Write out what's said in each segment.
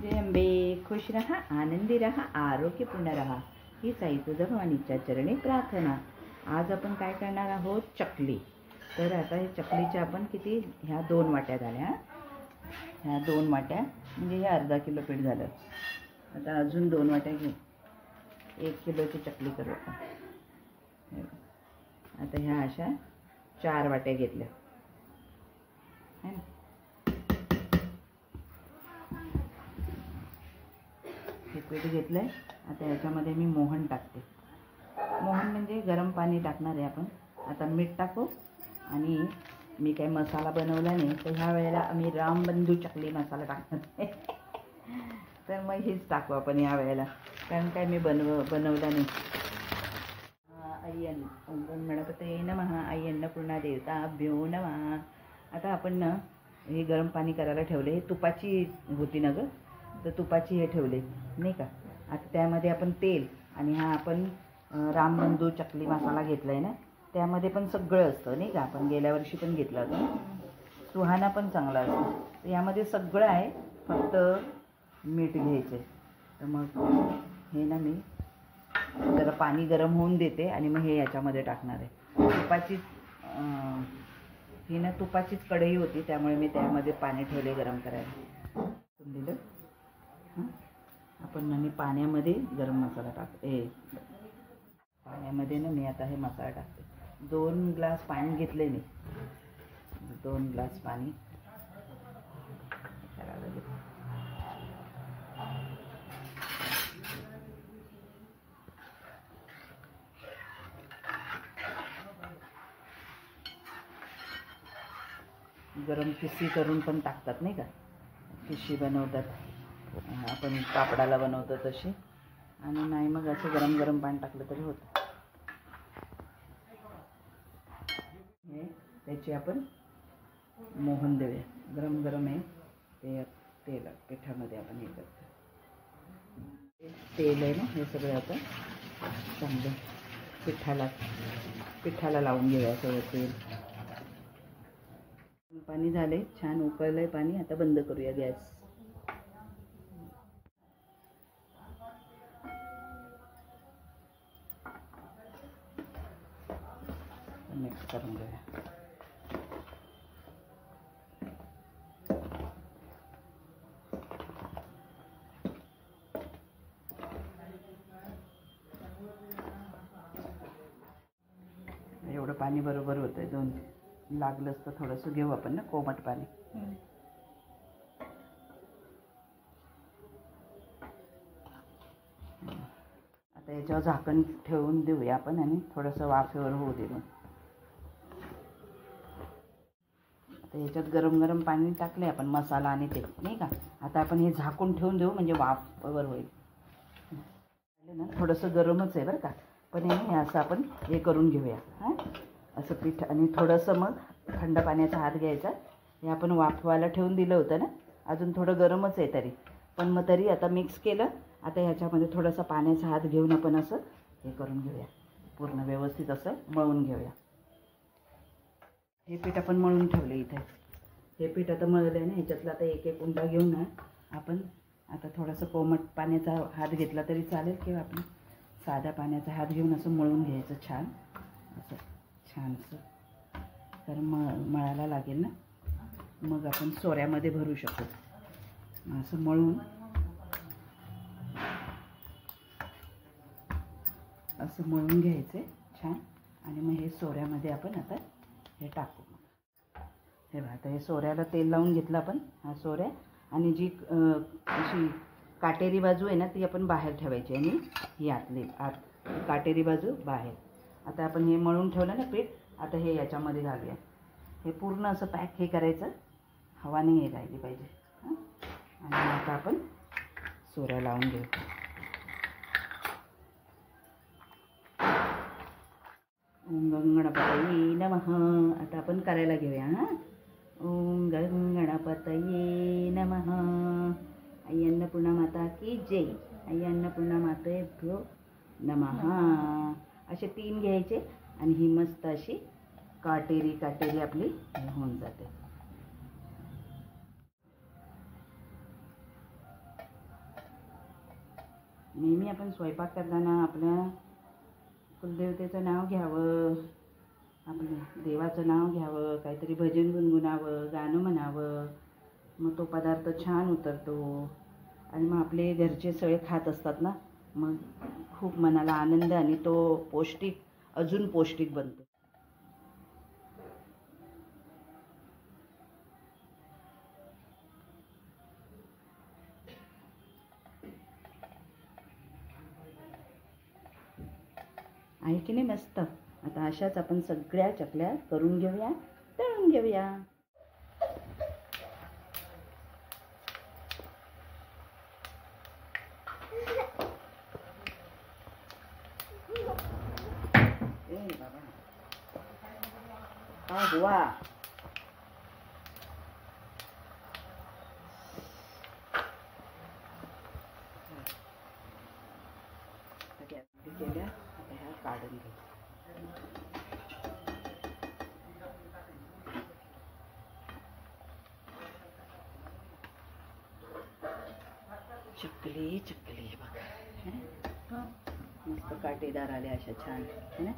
जय अंबे, खुश रहा, आनंदी रहा, आरोग्यपूर्ण रहा ही साई तुझ्या भवानीच्या चरणी प्रार्थना। आज आपण काय करणार आहोत? चकली। तर आता हे चकलीच्या आपण किती, ह्या 2 वाट्या झाल्या। ह्या 2 वाट्या म्हणजे हे अर्धा किलो पीठ झालं। आता अजून 2 वाट्या घेऊ, 1 किलोची चकली करू आपण। आता ह्या अशा 4 वाट्या घेतल्या है ना। हे पीठ घेतलंय। आता याच्यामध्ये मी मोहन टाकते। मोहन म्हणजे गरम पाणी टाकणार आहे आपण। आता मीठ टाकू आणि मी काही मसाला बनवला नाही, तर ह्या वेळेला आम्ही रामबंधू चकली मसाला टाकणार आहे। तर मग हेच टाकू आपण या वेळेला, कारण काय मी बनवला नाही। अय्यन ओम गणपतये नमः, अय्यन्न पूर्णा देवताभ्यो नमः। आता आपण ना हे गरम पाणी करायला ठेवले, हे तुपाची होती ना गं, तर तुपाची हे ठेवले नाही का। आता त्यामध्ये आपण तेल आणि हा आपण रामबंधू चकली मसाला घेतला आहे ना, त्यामध्ये पण सगळं असतं नाही का। आपण गेल्या वर्षी पण घेतला होता, सुहाना पण चांगला असतो। तर यामध्ये सगळं आहे, फक्त मीठ घ्यायचे। तर मग हे ना मी जरा पाणी गरम होऊन देते आणि मग हे याच्यामध्ये टाकणार आहे। तुपाचीच ही ना तुपाचीच कढई होती, त्यामुळे मी त्यामध्ये पाणी ठेवले गरम करायला दिलं। आपण ना पाण्यामध्ये गरम मसाला टाकते। पाण्यामध्ये ना मी आता हे मसाला टाकते। 2 ग्लास पाणी घेतले मी, 2 ग्लास पाणी गरम किसी करून पण टाकतात नाही का, किशी बनवतात आपण पापडाला बनवतो तशी, आणि नाही मग असं गरम गरम पाणी टाकलं तरी होतं। हे त्याची आपण मोहन देऊया, गरम गरम आहे ते तेल पिठामध्ये आपण हे करतो। तेल आहे ना हे सगळं आता चांगलं पिठाला लावून घेऊया सगळं तेल। पाणी झाले, छान उकळलंय पाणी। आता बंद करूया गॅस। मिक्स करून घेऊया। एवढं पाणी बरोबर होतंय, 2 लागलंच तर थोडंसं घेऊ आपण ना कोमट पाणी। आता याच्यावर झाकण ठेवून देऊया आपण आणि थोडंसं वाफेवर होऊ दे। मग आता याच्यात गरम गरम पाणी टाकले आपण, मसाला आणि ते नाही का। आता आपण हे झाकून ठेवून देऊ, म्हणजे वाफेवर होईल ना। थोडंसं गरमच आहे बरं का, पण हे असं आपण हे करून घेऊया हां, असं पीठ। आणि थोडंसं मग थंड पाण्याचा हात घ्यायचा। हे आपण वाफवायला ठेवून दिलं होतं ना, अजून थोडं गरमच आहे तरी, पण मग तरी आता मिक्स केलं। आता ह्याच्यामध्ये थोडासा पाण्याचा हात घेऊन आपण असं हे करून घेऊया, पूर्ण व्यवस्थित असं मळून घेऊया। हे पीठ आपण मळून ठेवले इथे। हे पीठ आता मळलं आहे ना, ह्याच्यातलं आता एक एक उंडा घेऊन ना आपण आता थोडंसं कोमट पाण्याचा हात घेतला तरी चालेल, किंवा आपण साध्या पाण्याचा हात घेऊन असं मळून घ्यायचं छान असं छानसं। तर मळायला लागेल ना, मग आपण सोऱ्यामध्ये भरू शकतो। असं मळून असं मळून घ्यायचं छान, आणि मग हे सोऱ्यामध्ये आपण आता हे टाकू। हे बघा, आता हे सोऱ्याला तेल लावून घेतलं आपण, हा सोऱ्या। आणि जी अशी काटेरी बाजू आहे ना, ती आपण बाहेर ठेवायची, आणि ही आत काटेरी बाजू बाहेर। आता आपण हे मळून ठेवलं ना पीठ, आता हे याच्यामध्ये घालूया। हे पूर्ण असं पॅक हे करायचं, हवा नाही हे राहिली पाहिजे हां। आणि आता आपण सोऱ्या लावून घेऊ। ओम गणपतये नमः। आता आपण करायला घेऊया हां। ओम गणपतये नमः। आई अन्नपूर्णा माता की जय, आई अन्नपूर्णा मातेभ्यो नमः। असे 3 घ्यायचे आणि ही मस्त अशी काटेरी आपली होऊन जाते। नेहमी आपण स्वयंपाक करताना आपल्या कुलदेवतेचं नाव घ्यावं, आपलं देवाचं नाव घ्यावं, काहीतरी भजन गुणगुणावं, गाणं म्हणावं, मग तो पदार्थ छान उतरतो आणि मग आपले घरचे सगळे खात असतात ना, मग खूप मनाला आनंद आणि तो पौष्टिक अजून पौष्टिक बनतो. आहे की नाही मस्त. आता अशाच आपण सगळ्या चकल्या करून घेऊया, तळून घेऊया. ए बाबा हा हुआ. केल्या आता ह्या काढून घेऊ. चकली चकली बघा, मस्त काटेदार आले अशा छान है ना.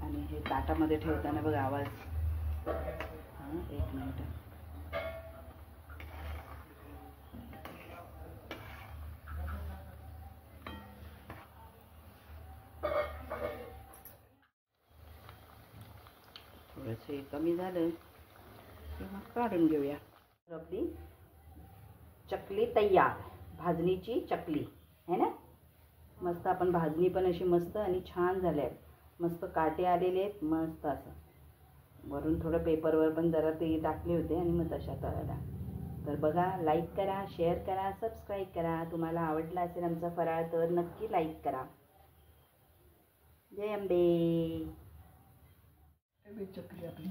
आणि हे ताटामध्ये ठेवताना बघा आवाज. हां, एक मिनिट. थोडंसं हे कमी झालं की मग काढून घेऊया. आपली चकली तयार, भाजणीची चकली है ना. मस्त आपण भाजणी पण अशी मस्त आणि छान झाल्या आहेत, मस्त काटे आलेले आहेत मस्त. असं वरून थोडं पेपरवर पण जरा ते टाकले होते आणि मग तशा तळायला. तर बघा, लाईक करा, शेअर करा, सबस्क्राईब करा. तुम्हाला आवडला असेल आमचा फराळ तर नक्की लाईक करा. जय अंबे. चकली आपली